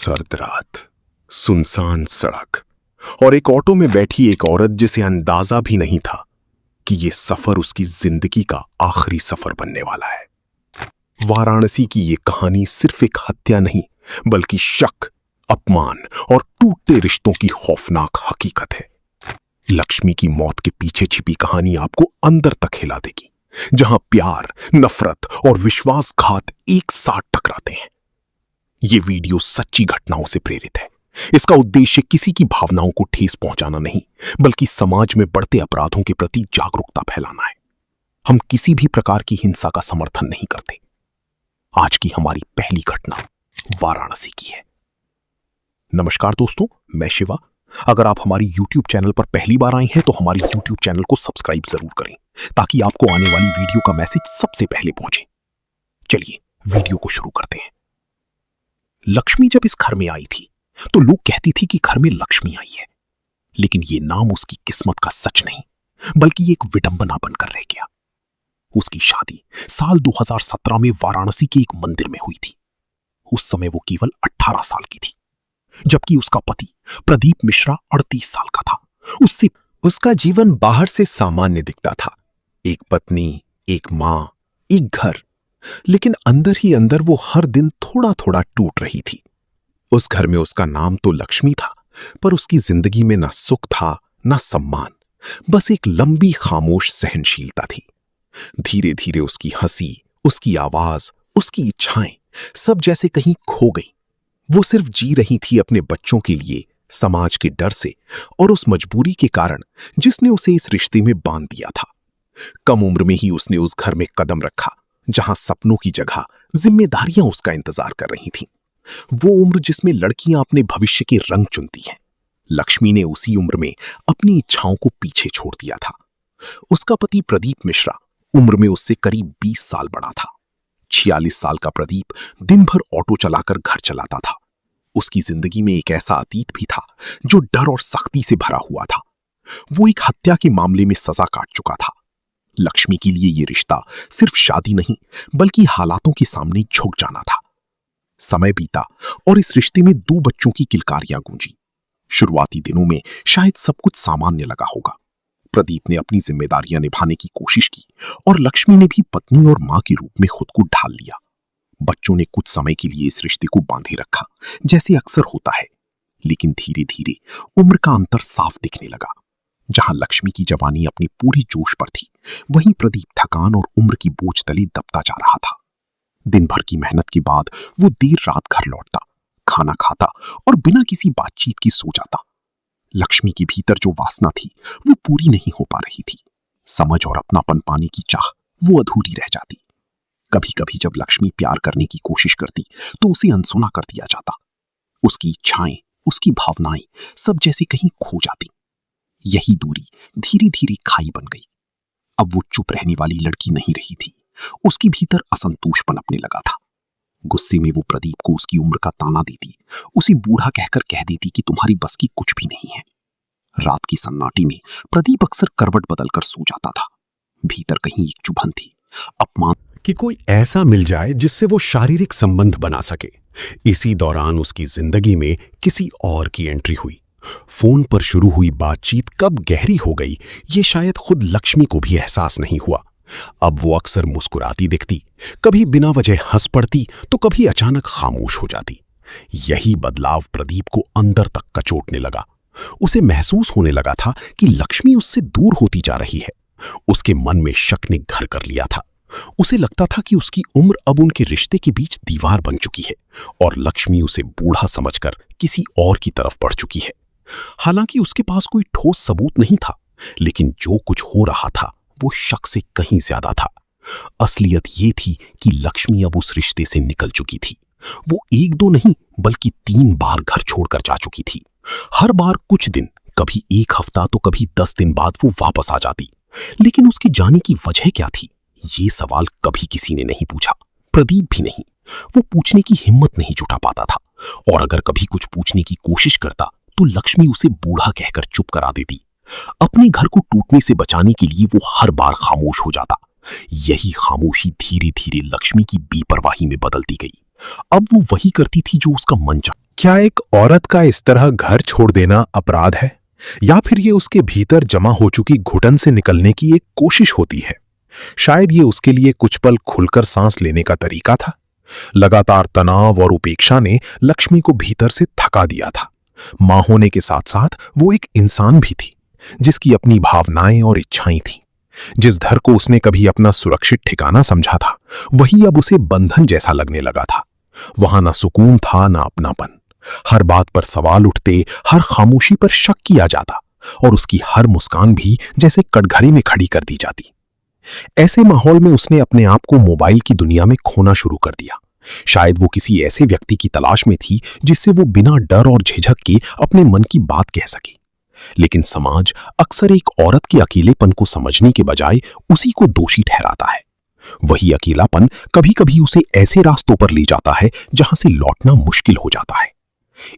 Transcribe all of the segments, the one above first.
सर्द रात, सुनसान सड़क और एक ऑटो में बैठी एक औरत जिसे अंदाजा भी नहीं था कि ये सफर उसकी जिंदगी का आखिरी सफर बनने वाला है। वाराणसी की ये कहानी सिर्फ एक हत्या नहीं, बल्कि शक, अपमान और टूटते रिश्तों की खौफनाक हकीकत है। लक्ष्मी की मौत के पीछे छिपी कहानी आपको अंदर तक हिला देगी, जहां प्यार, नफरत और विश्वासघात एक साथ टकराते हैं। ये वीडियो सच्ची घटनाओं से प्रेरित है। इसका उद्देश्य किसी की भावनाओं को ठेस पहुंचाना नहीं, बल्कि समाज में बढ़ते अपराधों के प्रति जागरूकता फैलाना है। हम किसी भी प्रकार की हिंसा का समर्थन नहीं करते। आज की हमारी पहली घटना वाराणसी की है। नमस्कार दोस्तों, मैं शिवा। अगर आप हमारी YouTube चैनल पर पहली बार आए हैं तो हमारी YouTube चैनल को सब्सक्राइब जरूर करें, ताकि आपको आने वाली वीडियो का मैसेज सबसे पहले पहुंचे। चलिए वीडियो को शुरू करते हैं। लक्ष्मी जब इस घर में आई थी तो लोग कहती थी कि घर में लक्ष्मी आई है, लेकिन यह नाम उसकी किस्मत का सच नहीं, बल्कि एक विडंबना बनकर रह गया। उसकी शादी साल 2017 में वाराणसी के एक मंदिर में हुई थी। उस समय वो केवल 18 साल की थी, जबकि उसका पति प्रदीप मिश्रा 38 साल का था। उसका जीवन बाहर से सामान्य दिखता था, एक पत्नी, एक मां, एक घर, लेकिन अंदर ही अंदर वो हर दिन थोड़ा थोड़ा टूट रही थी। उस घर में उसका नाम तो लक्ष्मी था, पर उसकी जिंदगी में ना सुख था ना सम्मान, बस एक लंबी खामोश सहनशीलता थी। धीरे धीरे उसकी हंसी, उसकी आवाज, उसकी इच्छाएं सब जैसे कहीं खो गई। वो सिर्फ जी रही थी अपने बच्चों के लिए, समाज के डर से और उस मजबूरी के कारण जिसने उसे इस रिश्ते में बांध दिया था। कम उम्र में ही उसने उस घर में कदम रखा जहां सपनों की जगह जिम्मेदारियां उसका इंतजार कर रही थीं। वो उम्र जिसमें लड़कियां अपने भविष्य के रंग चुनती हैं। लक्ष्मी ने उसी उम्र में अपनी इच्छाओं को पीछे छोड़ दिया था। उसका पति प्रदीप मिश्रा उम्र में उससे करीब 20 साल बड़ा था। 46 साल का प्रदीप दिन भर ऑटो चलाकर घर चलाता था। उसकी जिंदगी में एक ऐसा अतीत भी था जो डर और सख्ती से भरा हुआ था। वो एक हत्या के मामले में सजा काट चुका था। लक्ष्मी के लिए यह रिश्ता सिर्फ शादी नहीं, बल्कि हालातों के सामने झुक जाना था। समय बीता और इस रिश्ते में 2 बच्चों की किलकारियां गूंजी। शुरुआती दिनों में शायद सब कुछ सामान्य लगा होगा। प्रदीप ने अपनी जिम्मेदारियां निभाने की कोशिश की और लक्ष्मी ने भी पत्नी और मां के रूप में खुद को ढाल लिया। बच्चों ने कुछ समय के लिए इस रिश्ते को बांधे रखा, जैसे अक्सर होता है, लेकिन धीरे धीरे उम्र का अंतर साफ दिखने लगा। जहां लक्ष्मी की जवानी अपनी पूरी जोश पर थी, वहीं प्रदीप थकान और उम्र की बोझ तले दबता जा रहा था। दिन भर की मेहनत के बाद वो देर रात घर लौटता, खाना खाता और बिना किसी बातचीत के सो जाता। लक्ष्मी के भीतर जो वासना थी वो पूरी नहीं हो पा रही थी। समझ और अपनापन पाने की चाह वो अधूरी रह जाती। कभी कभी जब लक्ष्मी प्यार करने की कोशिश करती तो उसे अनसुना कर दिया जाता। उसकी इच्छाएं, उसकी भावनाएं सब जैसे कहीं खो जाती। यही दूरी धीरे धीरे खाई बन गई। अब वो चुप रहने वाली लड़की नहीं रही थी। उसके भीतर असंतोष पनपने लगा था। गुस्से में वो प्रदीप को उसकी उम्र का ताना देती, उसे बूढ़ा कहकर कह देती कि तुम्हारी बस की कुछ भी नहीं है। रात की सन्नाटे में प्रदीप अक्सर करवट बदलकर सो जाता था। भीतर कहीं एक चुभन थी, अपमान कि कोई ऐसा मिल जाए जिससे वो शारीरिक संबंध बना सके। इसी दौरान उसकी जिंदगी में किसी और की एंट्री हुई। फोन पर शुरू हुई बातचीत कब गहरी हो गई, ये शायद खुद लक्ष्मी को भी एहसास नहीं हुआ। अब वो अक्सर मुस्कुराती दिखती, कभी बिना वजह हंस पड़ती तो कभी अचानक खामोश हो जाती। यही बदलाव प्रदीप को अंदर तक कचोटने लगा। उसे महसूस होने लगा था कि लक्ष्मी उससे दूर होती जा रही है। उसके मन में शक ने घर कर लिया था। उसे लगता था कि उसकी उम्र अब उनके रिश्ते के बीच दीवार बन चुकी है और लक्ष्मी उसे बूढ़ा समझकर किसी और की तरफ बढ़ चुकी है। हालांकि उसके पास कोई ठोस सबूत नहीं था, लेकिन जो कुछ हो रहा था वो शक से कहीं ज्यादा था। असलियत ये थी कि लक्ष्मी अब उस रिश्ते से निकल चुकी थी। वो 1-2 नहीं बल्कि 3 बार घर छोड़कर जा चुकी थी। हर बार कुछ दिन, कभी 1 हफ्ता तो कभी 10 दिन बाद वो वापस आ जाती। लेकिन उसके जाने की वजह क्या थी, ये सवाल कभी किसी ने नहीं पूछा, प्रदीप भी नहीं। वो पूछने की हिम्मत नहीं जुटा पाता था, और अगर कभी कुछ पूछने की कोशिश करता तो लक्ष्मी उसे बूढ़ा कहकर चुप करा देती। अपने घर को टूटने से बचाने के लिए वो हर बार खामोश हो जाता। यही खामोशी धीरे धीरे लक्ष्मी की बेपरवाही में बदलती गई। अब वो वही करती थी जो उसका मन चाहता। क्या एक औरत का इस तरह घर छोड़ देना अपराध है, या फिर ये उसके भीतर जमा हो चुकी घुटन से निकलने की एक कोशिश होती है? शायद ये उसके लिए कुछ पल खुलकर सांस लेने का तरीका था। लगातार तनाव और उपेक्षा ने लक्ष्मी को भीतर से थका दिया था। मां होने के साथ साथ वो एक इंसान भी थी, जिसकी अपनी भावनाएं और इच्छाएं थीं। जिस घर को उसने कभी अपना सुरक्षित ठिकाना समझा था, वही अब उसे बंधन जैसा लगने लगा था। वहां ना सुकून था, ना अपनापन। हर बात पर सवाल उठते, हर खामोशी पर शक किया जाता, और उसकी हर मुस्कान भी जैसे कटघरे में खड़ी कर दी जाती। ऐसे माहौल में उसने अपने आप को मोबाइल की दुनिया में खोना शुरू कर दिया। शायद वो किसी ऐसे व्यक्ति की तलाश में थी जिससे वो बिना डर और झिझक के अपने मन की बात कह सके। लेकिन समाज अक्सर एक औरत के अकेलेपन को समझने के बजाय उसी को दोषी ठहराता है। वही अकेलापन कभी कभी उसे ऐसे रास्तों पर ले जाता है जहां से लौटना मुश्किल हो जाता है।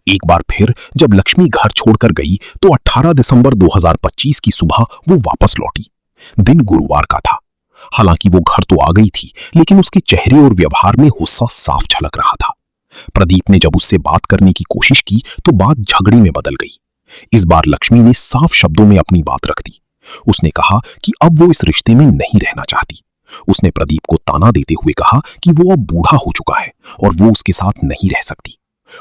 एक बार फिर जब लक्ष्मी घर छोड़कर गई तो 18 दिसंबर 2025 की सुबह वो वापस लौटी। दिन गुरुवार का था। हालांकि वो घर तो आ गई थी, लेकिन उसके चेहरे और व्यवहार में गुस्सा साफ झलक रहा था। प्रदीप ने जब उससे बात करने की कोशिश की तो बात झगड़े में बदल गई। इस बार लक्ष्मी ने साफ शब्दों में अपनी बात रख दी। उसने कहा कि अब वो इस रिश्ते में नहीं रहना चाहती। उसने प्रदीप को ताना देते हुए कहा कि वो अब बूढ़ा हो चुका है और वो उसके साथ नहीं रह सकती।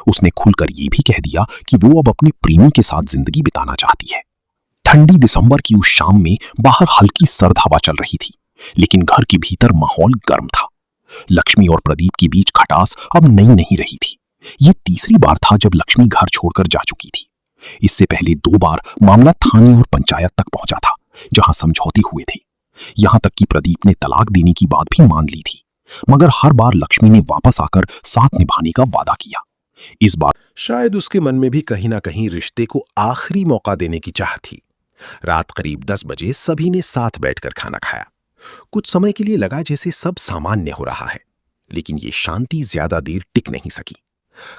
उसने खुलकर ये भी कह दिया कि वो अब अपने प्रेमी के साथ जिंदगी बिताना चाहती है। ठंडी दिसंबर की उस शाम में बाहर हल्की सर्द हवा चल रही थी, लेकिन घर के भीतर माहौल गर्म था। लक्ष्मी और प्रदीप के बीच खटास अब नई नहीं रही थी। ये तीसरी बार था जब लक्ष्मी घर छोड़कर जा चुकी थी। इससे पहले 2 बार मामला थाने और पंचायत तक पहुंचा था, जहां समझौते हुए थे। यहां तक कि प्रदीप ने तलाक देने की बात भी मान ली थी, मगर हर बार लक्ष्मी ने वापस आकर साथ निभाने का वादा किया। इस बार शायद उसके मन में भी कहीं ना कहीं रिश्ते को आखिरी मौका देने की चाह थी। रात करीब 10 बजे सभी ने साथ बैठकर खाना खाया। कुछ समय के लिए लगा जैसे सब सामान्य हो रहा है, लेकिन ये शांति ज्यादा देर टिक नहीं सकी।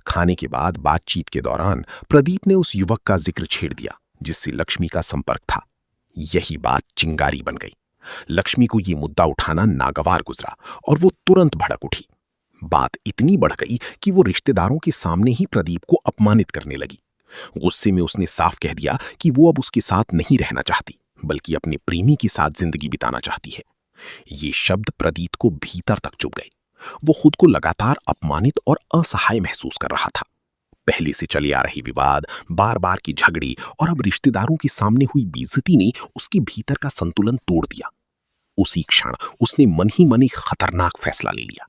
खाने के बाद बातचीत के दौरान प्रदीप ने उस युवक का जिक्र छेड़ दिया जिससे लक्ष्मी का संपर्क था। यही बात चिंगारी बन गई। लक्ष्मी को ये मुद्दा उठाना नागवार गुजरा और वो तुरंत भड़क उठी। बात इतनी बढ़ गई कि वो रिश्तेदारों के सामने ही प्रदीप को अपमानित करने लगी। गुस्से में उसने साफ कह दिया कि वो अब उसके साथ नहीं रहना चाहती, बल्कि अपने प्रेमी के साथ जिंदगी बिताना चाहती है। ये शब्द प्रदीप को भीतर तक चुभ गए। वो खुद को लगातार अपमानित और असहाय महसूस कर रहा था। पहले से चले आ रहे विवाद, बार बार की झगड़ी और अब रिश्तेदारों के सामने हुई बेइज्जती ने उसके भीतर का संतुलन तोड़ दिया। उसी क्षण उसने मन ही मन एक खतरनाक फैसला ले लिया।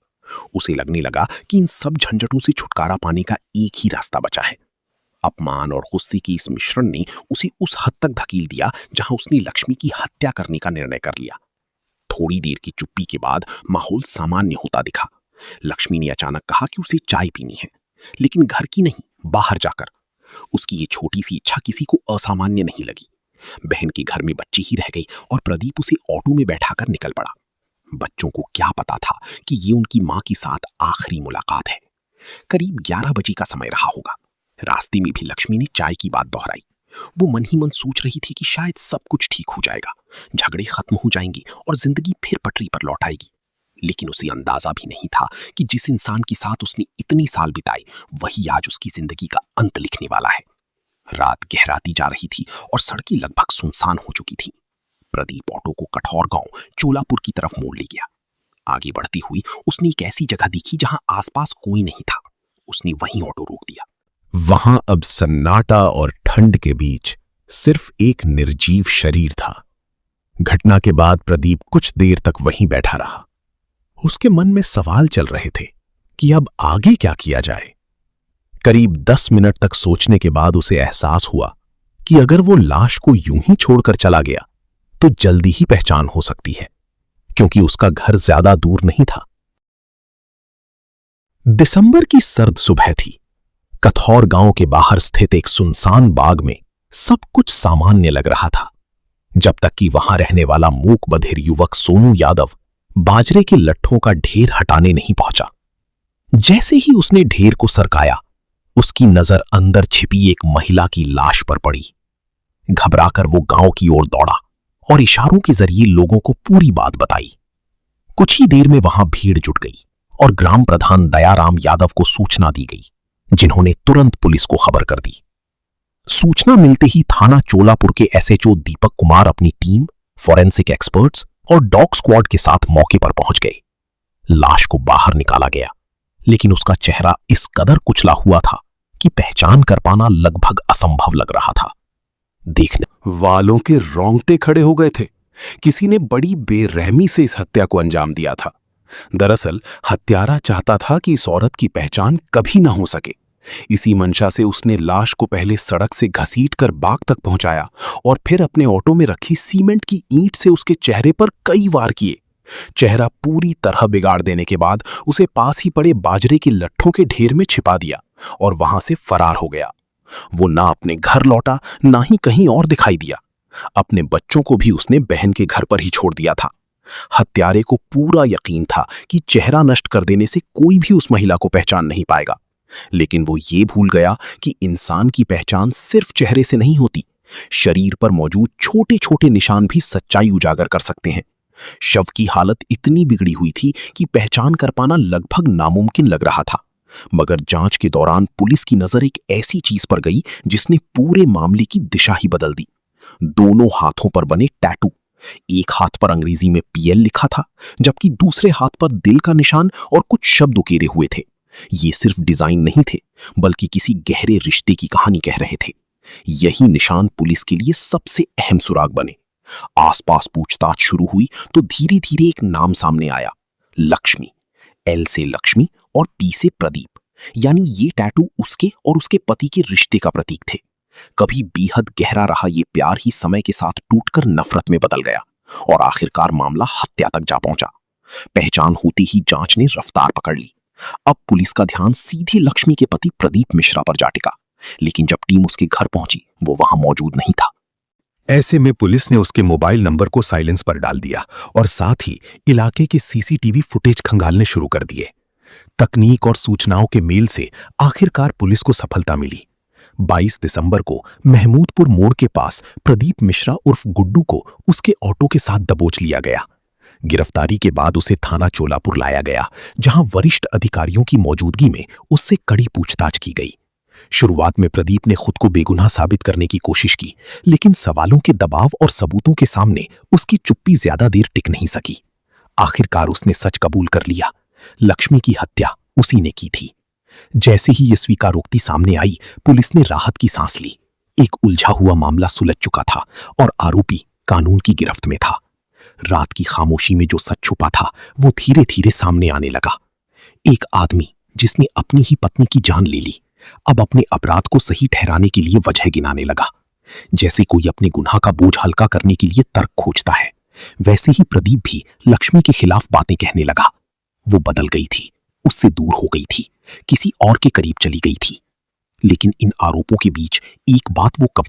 उसे लगने लगा कि इन सब झंझटों से छुटकारा पाने का एक ही रास्ता बचा है। अपमान और गुस्से की इस मिश्रण ने उसे उस हद तक धकेल दिया जहां उसने लक्ष्मी की हत्या करने का निर्णय कर लिया। थोड़ी देर की चुप्पी के बाद माहौल सामान्य होता दिखा। लक्ष्मी ने अचानक कहा कि उसे चाय पीनी है, लेकिन घर की नहीं, बाहर जाकर। उसकी ये छोटी सी इच्छा किसी को असामान्य नहीं लगी। बहन के घर में बच्ची ही रह गई और प्रदीप उसे ऑटो में बैठाकर निकल पड़ा। बच्चों को क्या पता था कि ये उनकी मां के साथ आखिरी मुलाकात है। करीब 11 बजे का समय रहा होगा। रास्ते में भी लक्ष्मी ने चाय की बात दोहराई। वो मन ही मन सोच रही थी कि शायद सब कुछ ठीक हो जाएगा, झगड़े खत्म हो जाएंगे और जिंदगी फिर पटरी पर लौट आएगी। लेकिन उसे अंदाजा भी नहीं था कि जिस इंसान के साथ उसने इतनी साल बिताए, वही आज उसकी जिंदगी का अंत लिखने वाला है। रात गहराती जा रही थी और सड़कें लगभग सुनसान हो चुकी थी। प्रदीप ऑटो को कठौर गांव चोलापुर की तरफ मोड़ ले गया। आगे बढ़ती हुई उसने एक ऐसी जगह देखी जहां आसपास कोई नहीं था। उसने वहीं ऑटो रोक दिया। वहां अब सन्नाटा और ठंड के बीच सिर्फ एक निर्जीव शरीर था। घटना के बाद प्रदीप कुछ देर तक वहीं बैठा रहा। उसके मन में सवाल चल रहे थे कि अब आगे क्या किया जाए। करीब 10 मिनट तक सोचने के बाद उसे एहसास हुआ कि अगर वो लाश को यूं ही छोड़कर चला गया तो जल्दी ही पहचान हो सकती है, क्योंकि उसका घर ज्यादा दूर नहीं था। दिसंबर की सर्द सुबह थी। कथौर गांव के बाहर स्थित एक सुनसान बाग में सब कुछ सामान्य लग रहा था, जब तक कि वहां रहने वाला मूक बधिर युवक सोनू यादव बाजरे के लट्ठों का ढेर हटाने नहीं पहुंचा। जैसे ही उसने ढेर को सरकाया, उसकी नजर अंदर छिपी एक महिला की लाश पर पड़ी। घबराकर वो गांव की ओर दौड़ा और इशारों के जरिए लोगों को पूरी बात बताई। कुछ ही देर में वहां भीड़ जुट गई और ग्राम प्रधान दयाराम यादव को सूचना दी गई, जिन्होंने तुरंत पुलिस को खबर कर दी। सूचना मिलते ही थाना चोलापुर के एसएचओ दीपक कुमार अपनी टीम, फॉरेंसिक एक्सपर्ट्स और डॉग स्क्वाड के साथ मौके पर पहुंच गए। लाश को बाहर निकाला गया, लेकिन उसका चेहरा इस कदर कुचला हुआ था कि पहचान कर पाना लगभग असंभव लग रहा था। देखने वालों के रोंगटे खड़े हो गए थे। किसी ने बड़ी बेरहमी से इस हत्या को अंजाम दिया था। दरअसल हत्यारा चाहता था कि इस औरत की पहचान कभी ना हो सके। इसी मंशा से उसने लाश को पहले सड़क से घसीटकर बाग तक पहुंचाया और फिर अपने ऑटो में रखी सीमेंट की ईंट से उसके चेहरे पर कई वार किए। चेहरा पूरी तरह बिगाड़ देने के बाद उसे पास ही पड़े बाजरे के लट्ठों के ढेर में छिपा दिया और वहां से फरार हो गया। वो ना अपने घर लौटा, ना ही कहीं और दिखाई दिया। अपने बच्चों को भी उसने बहन के घर पर ही छोड़ दिया था। हत्यारे को पूरा यकीन था कि चेहरा नष्ट कर देने से कोई भी उस महिला को पहचान नहीं पाएगा, लेकिन वो ये भूल गया कि इंसान की पहचान सिर्फ चेहरे से नहीं होती। शरीर पर मौजूद छोटे छोटे निशान भी सच्चाई उजागर कर सकते हैं। शव की हालत इतनी बिगड़ी हुई थी कि पहचान कर पाना लगभग नामुमकिन लग रहा था, मगर जांच के दौरान पुलिस की नजर एक ऐसी चीज पर गई जिसने पूरे मामले की दिशा ही बदल दी। दोनों हाथों पर बने टैटू। एक हाथ पर अंग्रेजी में पीएल लिखा था, जबकि दूसरे हाथ पर दिल का निशान और कुछ शब्द उकेरे हुए थे। ये सिर्फ डिजाइन नहीं थे, बल्कि किसी गहरे रिश्ते की कहानी कह रहे थे। यही निशान पुलिस के लिए सबसे अहम सुराग बने। आसपास पूछताछ शुरू हुई तो धीरे धीरे एक नाम सामने आया, लक्ष्मी। एल से लक्ष्मी और पी से प्रदीप। यानी ये टैटू उसके और उसके पति के रिश्ते का प्रतीक थे। कभी बेहद गहरा रहा ये प्यार ही समय के साथ टूटकर नफरत में बदल गया और आखिरकार मामला हत्या तक जा पहुंचा। पहचान होते ही जांच ने रफ्तार पकड़ ली। अब पुलिस का ध्यान सीधे लक्ष्मी के पति प्रदीप मिश्रा पर जा टिका, लेकिन जब टीम उसके घर पहुंची वो वहां मौजूद नहीं था। ऐसे में पुलिस ने उसके मोबाइल नंबर को साइलेंस पर डाल दिया और साथ ही इलाके के सीसीटीवी फुटेज खंगालने शुरू कर दिए। तकनीक और सूचनाओं के मेल से आखिरकार पुलिस को सफलता मिली। 22 दिसंबर को महमूदपुर मोड़ के पास प्रदीप मिश्रा उर्फ गुड्डू को उसके ऑटो के साथ दबोच लिया गया। गिरफ्तारी के बाद उसे थाना चोलापुर लाया गया, जहां वरिष्ठ अधिकारियों की मौजूदगी में उससे कड़ी पूछताछ की गई। शुरुआत में प्रदीप ने खुद को बेगुनाह साबित करने की कोशिश की, लेकिन सवालों के दबाव और सबूतों के सामने उसकी चुप्पी ज्यादा देर टिक नहीं सकी। आखिरकार उसने सच कबूल कर लिया, लक्ष्मी की हत्या उसी ने की थी। जैसे ही ये स्वीकारोक्ति सामने आई, पुलिस ने राहत की सांस ली। एक उलझा हुआ मामला सुलझ चुका था और आरोपी कानून की गिरफ्त में था। रात की खामोशी में जो सच छुपा था वो धीरे धीरे सामने आने लगा। एक आदमी जिसने अपनी ही पत्नी की जान ले ली, अब अपने अपराध को सही ठहराने के लिए वजह गिनाने लगा। जैसे कोई अपने गुनाह का बोझ हल्का करने के लिए तर्क खोजता है, वैसे ही प्रदीप भी लक्ष्मी के खिलाफ बातें कहने लगा। वो बदल गई थी, उससे दूर हो गई थी, किसी और के करीब चली गई थी। लेकिन इन आरोपों के बीच एक बात वो कब